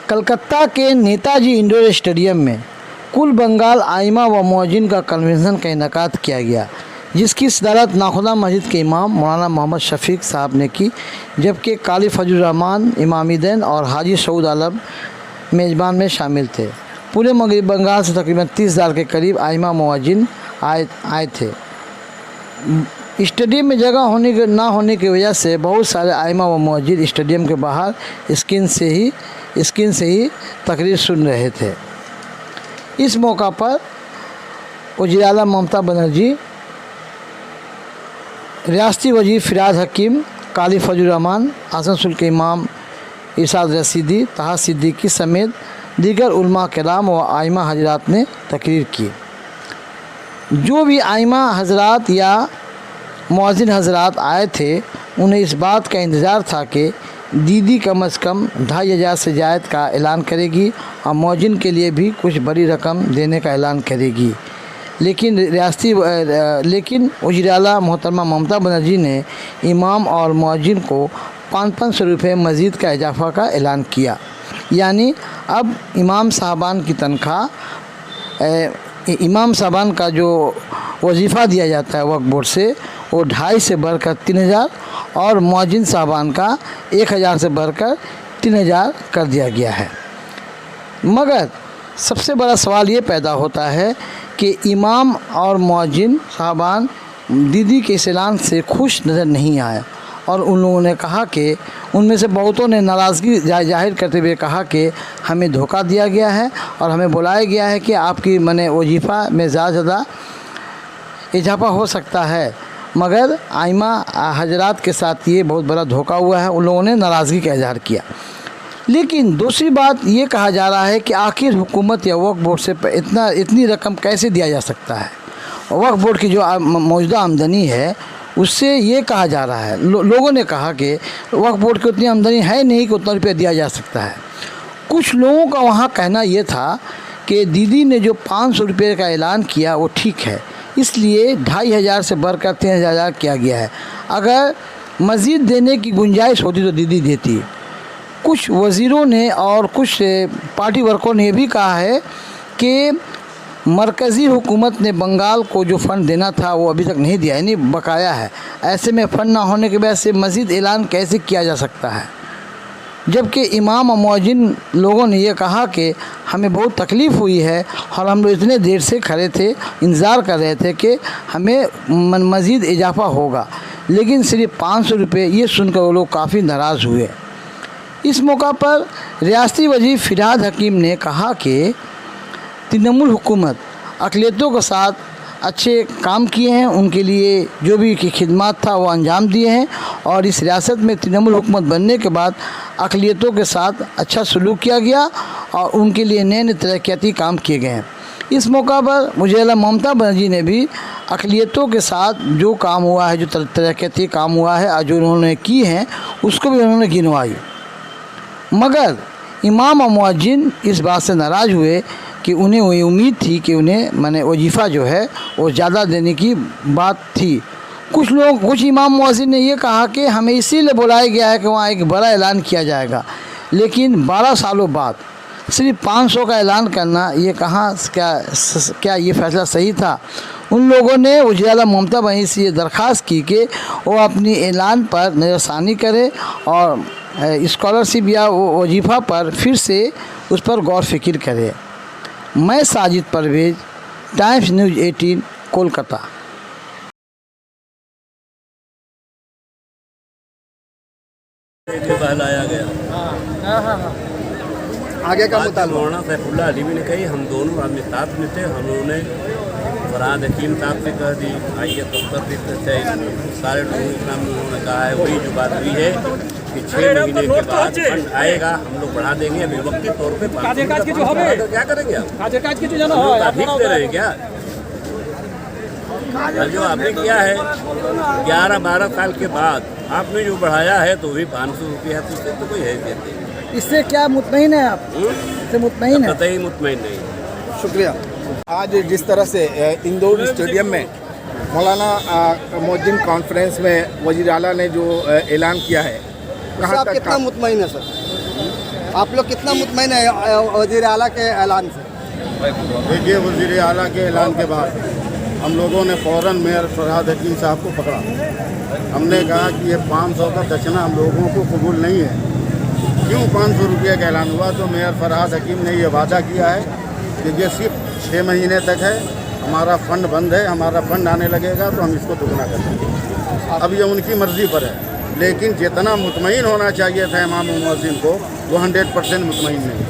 कलकत्ता के Netaji indoor stadium में कुल बंगाल आइमा व मौजिन का कन्वेंशन का इनेकाद किया गया, जिसकी सदारत नाखुदा मस्जिद के इमाम मौलाना मोहम्मद शफीक साहब ने की, जबकि काली फजलुर रहमान इमामीदैन और हाजी सऊद आलम मेज़बान में शामिल थे। पूरे मगरबी बंगाल से तकरीबन 30,000 के करीब आइमा मौजिन आए थे। स्टेडियम में जगह ना होने की वजह से बहुत सारे आइमा व मौजिन स्टेडियम के बाहर स्क्रीन से ही तकरीर सुन रहे थे। इस मौका पर वज़ीर आला ममता बनर्जी, रियासती वजीर फ़िराद हकीम, काली फजलुर रहमान, आसनसोल के इमाम इरशाद रशीदी, तहा सिद्दीकी समेत दीगर उलमा किराम व आइमा हजरात ने तकरीर की। जो भी आइमा हजरात या मुअज्जिन हजरात आए थे, उन्हें इस बात का इंतज़ार था कि दीदी कम से कम 2,500 से ज़ायद का ऐलान करेगी और मुअज्जिन के लिए भी कुछ बड़ी रकम देने का ऐलान करेगी। लेकिन वज़ीर आला मोहतरमा ममता बनर्जी ने इमाम और मुअज्जिन को 500 रुपये मज़ीद का इजाफ़ा का ऐलान किया। यानी अब इमाम साहबान की तनख्वाह, इमाम साहबान का जो वजीफ़ा दिया जाता है वक्फ बोर्ड से, वो 2.5 से बढ़कर 3,000 और मुअज्जिन साहबान का 1,000 से बढ़कर 3,000 कर दिया गया है। मगर सबसे बड़ा सवाल ये पैदा होता है कि इमाम और मुअज्जिन साहबान दीदी के इस ऐलान से खुश नज़र नहीं आए और उन लोगों ने कहा कि उनमें से बहुतों ने नाराज़गी जाहिर करते हुए कहा कि हमें धोखा दिया गया है और हमें बुलाया गया है कि आपकी वजीफ़ा में ज़्यादा इजाफा हो सकता है, मगर आइमा हजरात के साथ ये बहुत बड़ा धोखा हुआ है। उन लोगों ने नाराज़गी का इजहार किया। लेकिन दूसरी बात ये कहा जा रहा है कि आखिर हुकूमत या वक्फ बोर्ड से इतनी रकम कैसे दिया जा सकता है। वक्फ बोर्ड की जो मौजूदा आमदनी है उससे ये कहा जा रहा है, लोगों ने कहा कि वक्फ बोर्ड की उतनी आमदनी है नहीं कि उतना रुपया दिया जा सकता है। कुछ लोगों का वहाँ कहना ये था कि दीदी ने जो 500 रुपये का ऐलान किया वो ठीक है, इसलिए 2,500 से बढ़कर 3,000 किया गया है। अगर मज़ीद देने की गुंजाइश होती तो दीदी देती। कुछ वज़ीरों ने और कुछ पार्टी वर्करों ने भी कहा है कि मरकज़ी हुकूमत ने बंगाल को जो फ़ंड देना था वो अभी तक नहीं दिया, यानी बकाया है। ऐसे में फ़ंड ना होने की वजह से मज़ीद ऐलान कैसे किया जा सकता है। जबकि इमाम और मुअज्जिन लोगों ने ये कहा कि हमें बहुत तकलीफ़ हुई है और हम लोग इतने देर से खड़े थे, इंतज़ार कर रहे थे कि हमें मज़ीद इजाफ़ा होगा, लेकिन सिर्फ 500 रुपये, ये सुनकर वो लोग काफ़ी नाराज़ हुए। इस मौका पर रियासती वज़ीर फ़िराद हकीम ने कहा कि तृणमूल हुकूमत अक़लियतों के साथ अच्छे काम किए हैं, उनके लिए जो भी खिदमत था वो अंजाम दिए हैं और इस रियासत में तृणमूल हुकूमत बनने के बाद अक़लियतों के साथ अच्छा सलूक किया गया और उनके लिए नए तरक्याती काम किए गए हैं। इस मौका पर वज़ीर आला ममता बनर्जी ने भी अक़लियतों के साथ जो काम हुआ है, जो तरक्याती काम हुआ है और जो उन्होंने की हैं, उसको भी उन्होंने गिनवाई। मगर इमाम और मुअज्जिन इस बात से नाराज़ हुए कि उन्हें वही उम्मीद थी कि उन्हें वजीफ़ा जो है वो ज़्यादा देने की बात थी। कुछ इमाम मुअज्जिन ने ये कहा कि हमें इसीलिए बुलाया गया है कि वहाँ एक बड़ा ऐलान किया जाएगा, लेकिन 12 सालों बाद सिर्फ 500 का ऐलान करना, ये क्या ये फ़ैसला सही था। उन लोगों ने वज़ीर आला ममता बनर्जी से ये दरख्वास्त की कि वो अपनी ऐलान पर नज़रसानी करे और स्कॉलरशिप या वजीफ़ा पर फिर से उस पर गौर फिक्र करे। मैं साजिद परवेज़, टाइम्स न्यूज़ 18, कोलकाता। बहलाया गया। आगे का मुताबिक मौलाना सैफुल्लाह अलीवी ने कही, हम दोनों आदमी साथ में थे, हम लोगों ने फ़िराद हकीम साहब से कह दी, आइए दफ्तर से सारे लोगों इस्लाम में उन्होंने कहा है वही जो बात हुई है कि 6 महीने के बाद फंड आएगा, हम लोग बढ़ा देंगे। अभी वक्ती तौर पर क्या करेंगे आप दे रहे हैं क्या? जो आपने किया है 11-12 साल के बाद आपने जो बढ़ाया है तो भी 500 रुपया है, तो इससे तो कोई हैसियत नहीं। इससे क्या मुतमईन है आप? इससे मुतमईन है? कतई मुतमईन नहीं। शुक्रिया। आज जिस तरह से इंदौर स्टेडियम में मौलाना मुअज्जिन कॉन्फ्रेंस में वज़ीर आला ने जो ऐलान किया है, कहाँ तक कितना मुतमईन है सर? आप लोग कितना मुतमईन है वज़ीर आला के ऐलान से? देखिए, वज़ीर आला के ऐलान के बाद हम लोगों ने फ़ौरन मेयर फरहाद हकीम साहब को पकड़ा। हमने कहा कि ये 500 का दक्षिणा हम लोगों को कबूल नहीं है। क्यों 500 रुपये का ऐलान हुआ? तो मेयर फरहाद हकीम ने ये वादा किया है कि ये सिर्फ 6 महीने तक है, हमारा फंड बंद है, हमारा फंड आने लगेगा तो हम इसको दुगना कर देंगे। अब ये उनकी मर्ज़ी पर है, लेकिन जितना मुतमईन होना चाहिए था इमाम और मुअज्जिन को, वो 100% मुतमईन नहीं।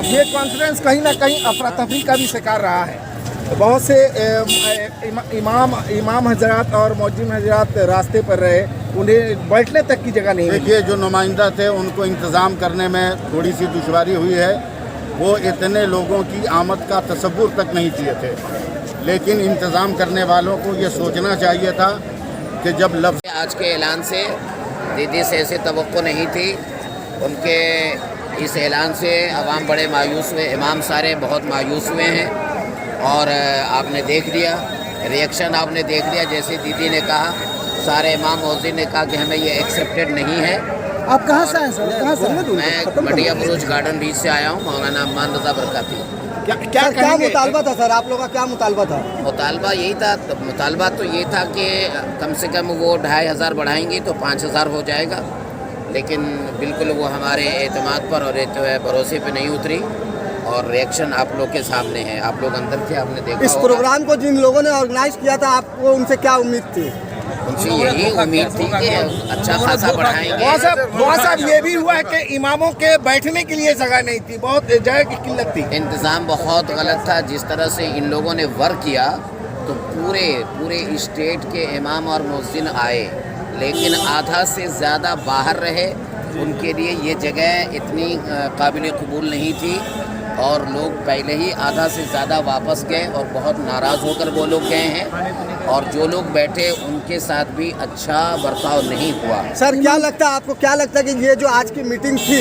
ये कॉन्फ्रेंस कहीं ना कहीं अफरा तफरी का भी शिकार रहा है। बहुत से इमाम हजरात और मौजिन हजरात रास्ते पर रहे, उन्हें बैठने तक की जगह नहीं मिली। देखिए, जो नुमाइंदा थे उनको इंतज़ाम करने में थोड़ी सी दुश्वारी हुई है। वो इतने लोगों की आमद का तसव्वुर तक नहीं किए थे, लेकिन इंतज़ाम करने वालों को ये सोचना चाहिए था कि जब लफ्ज़ आज के ऐलान से दीदी से ऐसी तवक्को नहीं थी। उनके इस ऐलान से अवाम बड़े मायूस हुए, इमाम सारे बहुत मायूस हुए हैं। और आपने देख लिया रिएक्शन, आपने देख लिया जैसे दीदी ने कहा, सारे इमाम मौज़िन ने कहा कि हमें ये एक्सेप्टेड नहीं है। आप कहाँ से आए सर? कहाँ से? मैं मटिया बुरुज गार्डन बीच से आया हूँ। मौलाना अम्मान रज़ा बरकाती। क्या मुतालबा था सर? आप लोगों का क्या मुतालबा था? मुतालबा यही था, मुतालबा तो ये था कि कम से कम वो 2500 बढ़ाएंगे तो 5000 हो जाएगा, लेकिन बिल्कुल वो हमारे एतमाद पर और भरोसे पे नहीं उतरी। और रिएक्शन आप लोग के सामने है, आप लोग अंदर थे, आपने देखा। इस प्रोग्राम को जिन लोगों ने ऑर्गेनाइज किया था, आपको उनसे क्या उम्मीद थी? उनसे यही उम्मीद थी कि अच्छा खासा बढ़ाएंगे। बहुत साहब ये भी हुआ है कि इमामों के बैठने के लिए जगह नहीं थी, बहुत जगह की किल्लत थी। इंतज़ाम बहुत गलत था। जिस तरह से इन लोगों ने वर्क किया तो पूरे स्टेट के इमाम और मुअज्जिन आए, लेकिन आधा से ज़्यादा बाहर रहे। उनके लिए ये जगह इतनी काबिल कबूल नहीं थी और लोग पहले ही आधा से ज़्यादा वापस गए और बहुत नाराज़ होकर वो लोग गए हैं। और जो लोग बैठे उनके साथ भी अच्छा बर्ताव नहीं हुआ। सर क्या लगता है आपको, क्या लगता है कि ये जो आज की मीटिंग थी,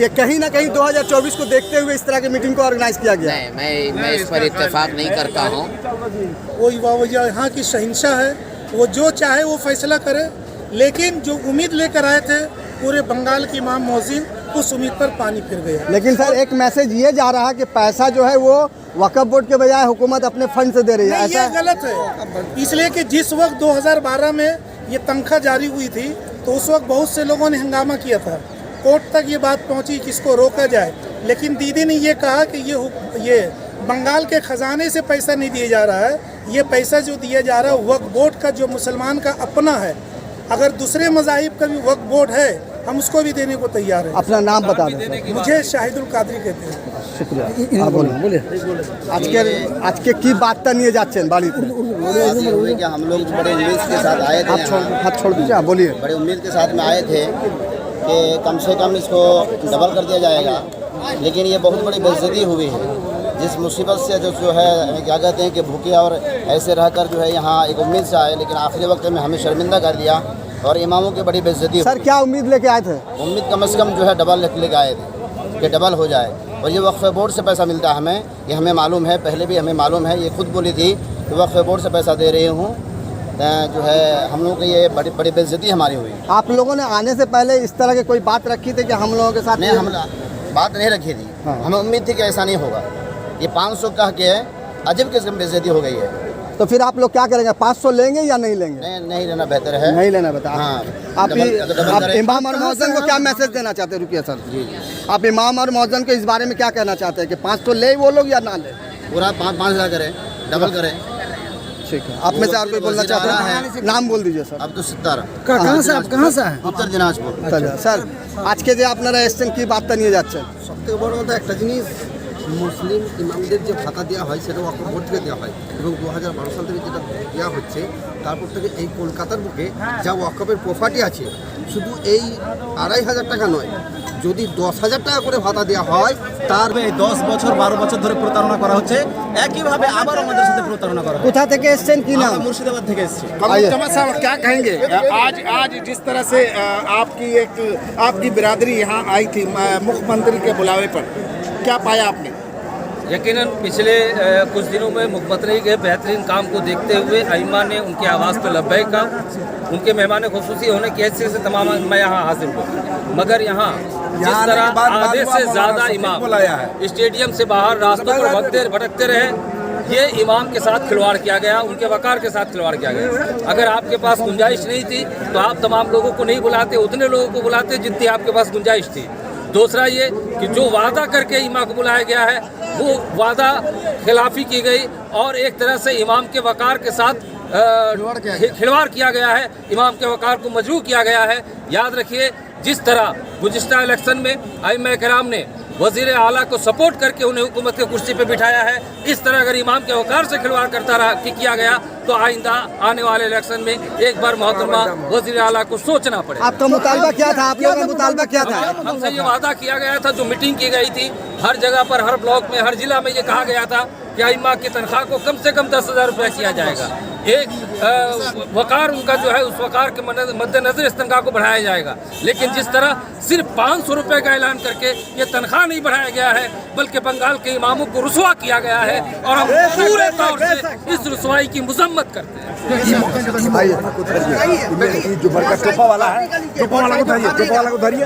ये कहीं ना कहीं 2024 को देखते हुए इस तरह की मीटिंग को ऑर्गेनाइज किया गया? नहीं, मैं इस पर इत्तेफाक नहीं करता हूँ। वो यहाँ की शहंशाह है, वो जो चाहे वो फैसला करे, लेकिन जो उम्मीद लेकर आए थे पूरे बंगाल के इमाम मौज़िन, उस उम्मीद पर पानी फिर गया। लेकिन सर एक मैसेज ये जा रहा है कि पैसा जो है वो वक्फ बोर्ड के बजाय हुकूमत अपने फंड से दे रही है। ये गलत है, इसलिए कि जिस वक्त 2012 में ये तनख्वाह जारी हुई थी तो उस वक्त बहुत से लोगों ने हंगामा किया था, कोर्ट तक ये बात पहुंची कि इसको रोका जाए। लेकिन दीदी ने ये कहा कि ये बंगाल के ख़जाने से पैसा नहीं दिया जा रहा है, ये पैसा जो दिया जा रहा है वक्फ बोर्ड का, जो मुसलमान का अपना है। अगर दूसरे मज़ाहिब का भी वक्फ बोर्ड है, हम उसको भी देने को तैयार हैं। अपना नाम बता दें। मुझे शाहिदुल कादरी कहते हैं। शुक्रिया। आप बोलिए। आज के की बात नहीं जाच्छेन बाली हम लोग बड़े उम्मीद के साथ आए थे, हाथ छोड़ दीजिए, बोलिए। बड़े उम्मीद के साथ में आए थे कि कम से कम इसको डबल कर दिया जाएगा, लेकिन ये बहुत बड़ी बेइज्जती हुई है। जिस मुसीबत से जो है क्या कहते हैं कि भूखे और ऐसे रहकर जो है यहाँ एक उम्मीद से आए, लेकिन आखिरी वक्त में हमें शर्मिंदा कर दिया और इमामों की बड़ी बेइज्जती। सर क्या उम्मीद लेके आए थे? उम्मीद कम से कम जो है डबल लेके आए थे कि डबल हो जाए। और ये वक्फ बोर्ड से पैसा मिलता है हमें, ये हमें मालूम है, पहले भी हमें मालूम है। ये खुद बोली थी कि वक्फ बोर्ड से पैसा दे रही हूँ, जो है हम लोग की ये बड़ी बेइज्जती हमारी हुई। आप लोगों ने आने से पहले इस तरह की कोई बात रखी थी कि हम लोगों के साथ? नहीं, हम बात नहीं रखी थी। हमें उम्मीद थी कि ऐसा नहीं होगा। ये 500 कह के अजब किस्म बेइज्जती हो गई है। तो फिर आप लोग क्या करेंगे? 500 लेंगे या नहीं लेंगे? नहीं लेना बेहतर है। नहीं लेना बेहतर। हाँ, आप इमाम और मौज़िन को क्या मैसेज देना चाहते हैं? रुकिए सर जी, आप इमाम और मौज़िन को इस बारे में क्या कहना चाहते हैं कि 500 ले वो लोग या ना ले? पूरा 5,000 करें, डबल करें। ठीक है। आप में से और कोई बोलना चाहते हैं? नाम बोल दीजिए सर। अब्दुल सत्तार। कहाँ से? आप कहाँ से हैं? उत्तर दिनाजपुर। सर आज के जो আপনারা এসেছেন কি বার্তা নিয়ে যাচ্ছেন? সবথেকে বড় কথা একটা জিনিস, মুসলিম ইমামদের যে ভাতা দেওয়া হয় সেটা ওয়াকফ বোর্ড থেকে দেওয়া হয় এবং 2012 সাল থেকে যেটা দেওয়া হচ্ছে, তারপর থেকে এই কলকাতার বুকে যা ওয়াকফের প্রপার্টি আছে, শুধু এই 2,500 টাকা নয়, যদি 10,000 টাকা করে ভাতা দেওয়া হয়, তার 10 বছর 12 বছর ধরে প্রতারণা করা হচ্ছে। একইভাবে আবার আমাদের সাথে প্রতারণা করা। কোথা থেকে এসেছেন, কি নাম? মুর্শিদাবাদ থেকে এসেছি। जमात साहब क्या कहेंगे? आज जिस तरह से आपकी बिरादरी यहाँ आई थी मुख्यमंत्री के बुलावे पर, क्या पाया आपने? यकीनन पिछले कुछ दिनों में मुख्यमंत्री के बेहतरीन काम को देखते हुए अइमा ने उनकी आवाज़ पर लब्बैक कहा। उनके मेहमान खुसूसी होने की हैसियत से तमाम मैं यहाँ हाजिर हूँ, मगर यहाँ जिस तरह आधे से ज़्यादा इमाम स्टेडियम से बाहर रास्तों पर भटकते रहे, ये इमाम के साथ खिलवाड़ किया गया, उनके वकार के साथ खिलवाड़ किया गया। अगर आपके पास गुंजाइश नहीं थी तो आप तमाम लोगों को नहीं बुलाते, उतने लोगों को बुलाते जितनी आपके पास गुंजाइश थी। दूसरा ये कि जो वादा करके इमाम को बुलाया गया है वो वादा खिलाफी की गई और एक तरह से इमाम के वकार के साथ खिलवाड़ किया गया है, इमाम के वकार को मजरूह किया गया है। याद रखिए, जिस तरह गुज़िश्ता इलेक्शन में आइम्मा किराम ने वज़ीर आला को सपोर्ट करके उन्हें हुकूमत के कुर्सी पे बिठाया है, इस तरह अगर इमाम के वकार से खिलवाड़ करता रहा कि किया गया तो आइंदा आने वाले इलेक्शन में एक बार मोहतरमा वज़ीर आला को सोचना पड़ेगा। आपका मुतालबा क्या था? आप लोगों का मुतालबा क्या था? हमसे ये वादा किया गया था, जो मीटिंग की गई थी, हर जगह पर, हर ब्लॉक में, हर जिला में ये कहा गया था कि अइम्मा की तनख्वाह को कम से कम 10,000 रुपये किया जाएगा। एक वकार उनका जो है, उस वकार के मद्देनजर इस तनख्वाह को बढ़ाया जाएगा। लेकिन जिस तरह सिर्फ 500 रुपये का ऐलान करके ये तनख्वाह नहीं बढ़ाया गया है, बल्कि बंगाल के इमामों को रुसवा किया गया है और हम पूरे तौर से इस रुसवाई की मजम्मत करते हैं। जो बड़का टोपा वाला है, टोपा वाला को धरिए, टोपा वाला को धरिए।